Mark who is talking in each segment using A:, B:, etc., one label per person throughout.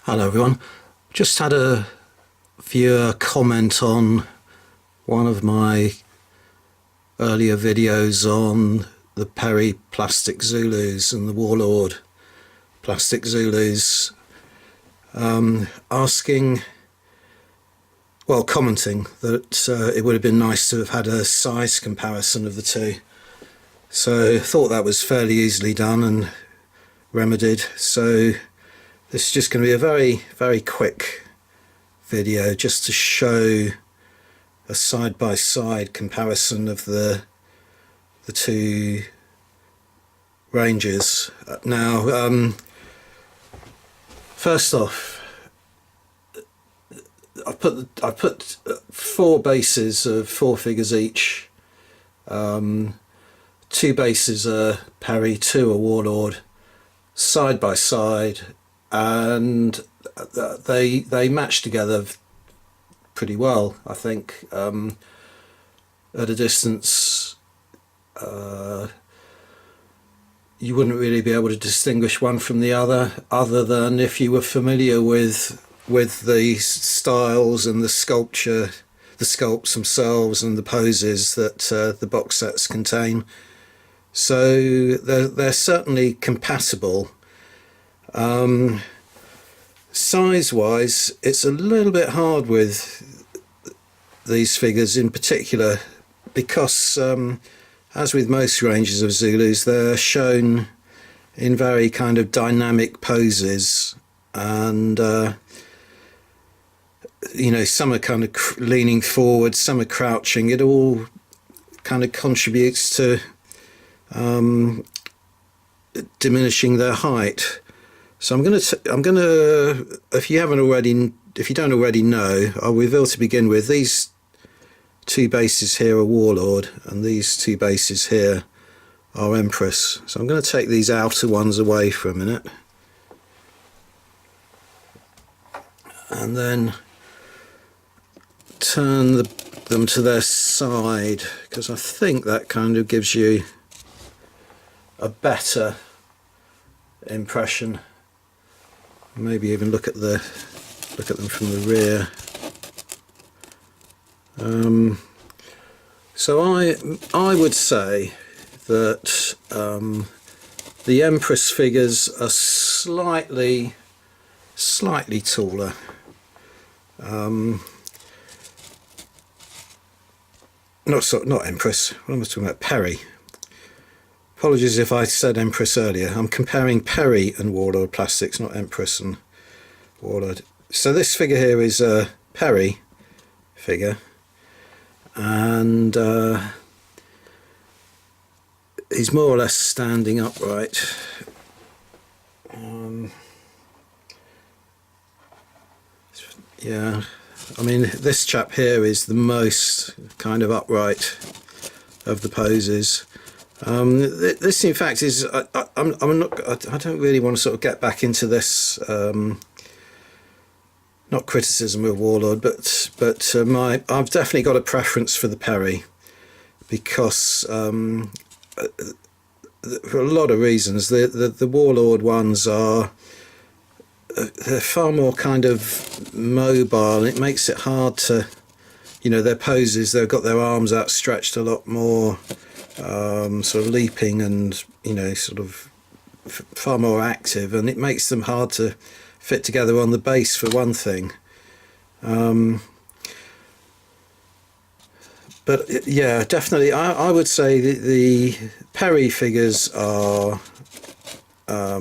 A: Hello everyone, just had a viewer comment on one of my earlier videos on the Perry plastic Zulus and the Warlord plastic Zulus, commenting that it would have been nice to have had a size comparison of the two. So I thought that was fairly easily done and remedied. So this is just going to be a very quick video just to show a side-by-side comparison of the two ranges. Now, first off, I put 4 bases of 4 figures each. 2 bases are Perry, 2 are Warlord, side by side, and they match together pretty well, I think. At a distance, you wouldn't really be able to distinguish one from the other than if you were familiar with the styles and the sculpture, the sculpts themselves and the poses that the box sets contain. So they're certainly compatible. Size-wise, it's a little bit hard with these figures in particular because, as with most ranges of Zulus, they're shown in very kind of dynamic poses, and you know, some are kind of leaning forward, some are crouching. It all kind of contributes to diminishing their height. So I'm gonna, if you don't already know, I'll reveal to begin with, these 2 bases here are Warlord and these 2 bases here are Empress. So I'm going to take these outer ones away for a minute and then turn them to their side, because I think that kind of gives you a better impression. Maybe even look at them from the rear. So I would say that the Empress figures are slightly taller. Not Empress. What am I talking about? Perry. Apologies if I said Empress earlier. I'm comparing Perry and Warlord plastics, not Empress and Warlord. So this figure here is a Perry figure, and he's more or less standing upright. Yeah, I mean, this chap here is the most kind of upright of the poses. This, in fact, is I don't really want to sort of get back into this. Not criticism of Warlord, but I've definitely got a preference for the Perry because for a lot of reasons. The Warlord ones are they're far more kind of mobile. It makes it hard to, you know, their poses. They've got their arms outstretched a lot more. Sort of leaping and, you know, sort of far more active, and it makes them hard to fit together on the base for one thing. But yeah, definitely I would say the Perry figures are a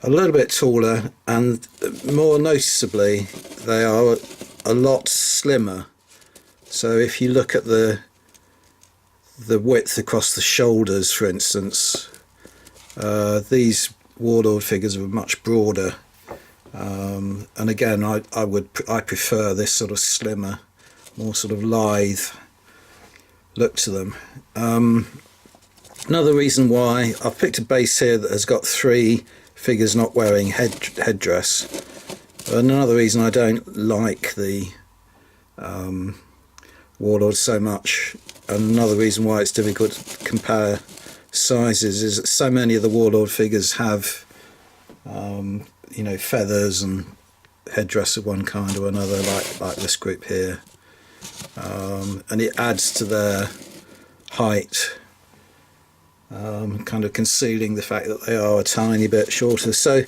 A: little bit taller, and more noticeably they are a lot slimmer. So if you look at the width across the shoulders, for instance, these Warlord figures are much broader, and again I prefer this sort of slimmer, more sort of lithe look to them. Another reason why I've picked a base here that has got 3 figures not wearing headdress. Another reason I don't like the Warlord so much, and another reason why it's difficult to compare sizes, is that so many of the Warlord figures have you know, feathers and headdress of one kind or another, like this group here, and it adds to their height, kind of concealing the fact that they are a tiny bit shorter. So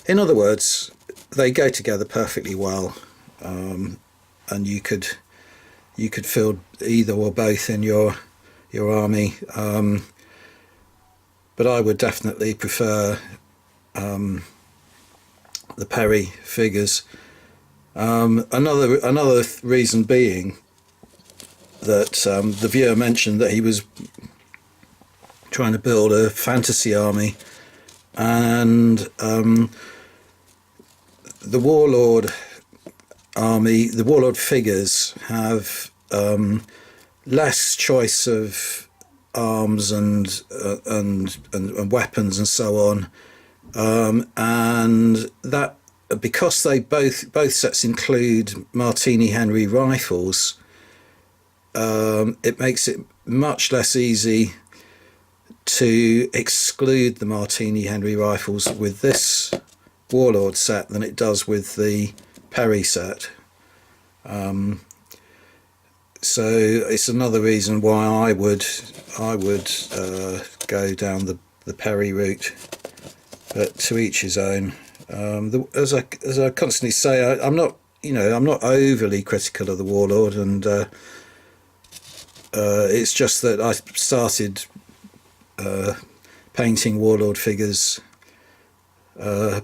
A: in other words, they go together perfectly well, and you could field either or both in your army, but I would definitely prefer the Perry figures. Another reason being that the viewer mentioned that he was trying to build a fantasy army, and the Warlord army, the Warlord figures have less choice of arms and weapons and so on, and that because they both sets include Martini Henry rifles, it makes it much less easy to exclude the Martini Henry rifles with this Warlord set than it does with the Perry set. So it's another reason why I would go down the Perry route, but to each his own. As I constantly say, I'm not overly critical of the Warlord, and it's just that I started painting Warlord figures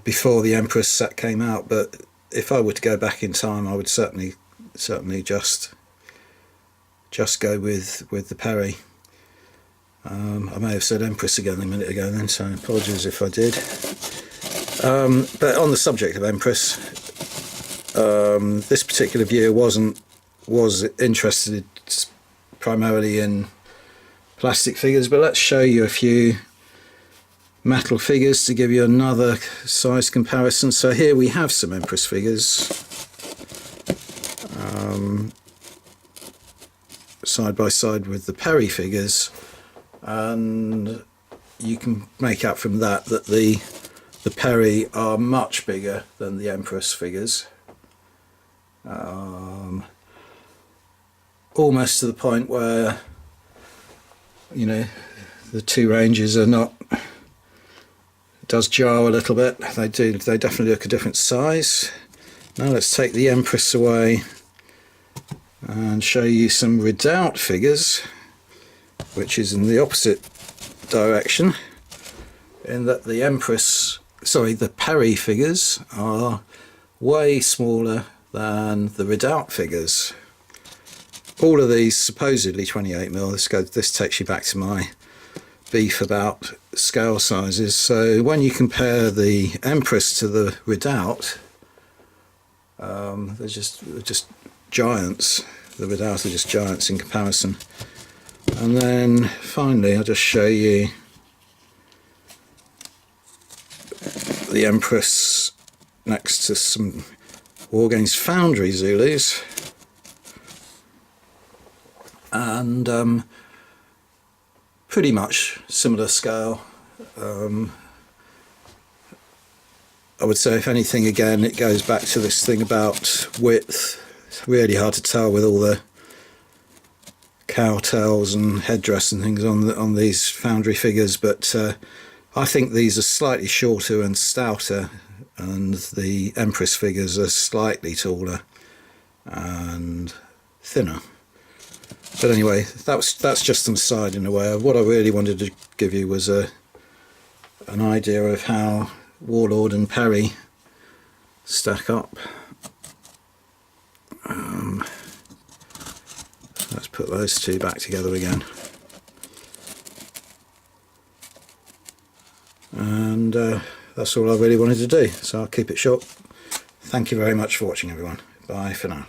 A: before the Empress set came out. But if I were to go back in time, I would certainly just go with the Perry. I may have said Empress again a minute ago then, so apologies if I did. But on the subject of Empress, this particular viewer was interested primarily in plastic figures, but let's show you a few metal figures to give you another size comparison. So here we have some Empress figures, side by side with the Perry figures, and you can make out from that the Perry are much bigger than the Empress figures, almost to the point where the two ranges are not, it does jar a little bit. They definitely look a different size. Now let's take the Empress away and show you some Redoubt figures, which is in the opposite direction, in that the the Perry figures are way smaller than the Redoubt figures. All of these supposedly 28mm. This takes you back to my beef about scale sizes. So when you compare the Empress to the Redoubt, they're just giants. The Redoubt are just giants in comparison. And then finally I'll just show you the Empress next to some Wargames Foundry Zulus, and pretty much similar scale. I would say, if anything, again, it goes back to this thing about width. It's really hard to tell with all the cowtails and headdress and things on these Foundry figures, but I think these are slightly shorter and stouter, and the Empress figures are slightly taller and thinner. But anyway, that's just an aside in a way. What I really wanted to give you was an idea of how Warlord and Perry stack up. Let's put those two back together again. And that's all I really wanted to do, so I'll keep it short. Thank you very much for watching, everyone. Bye for now.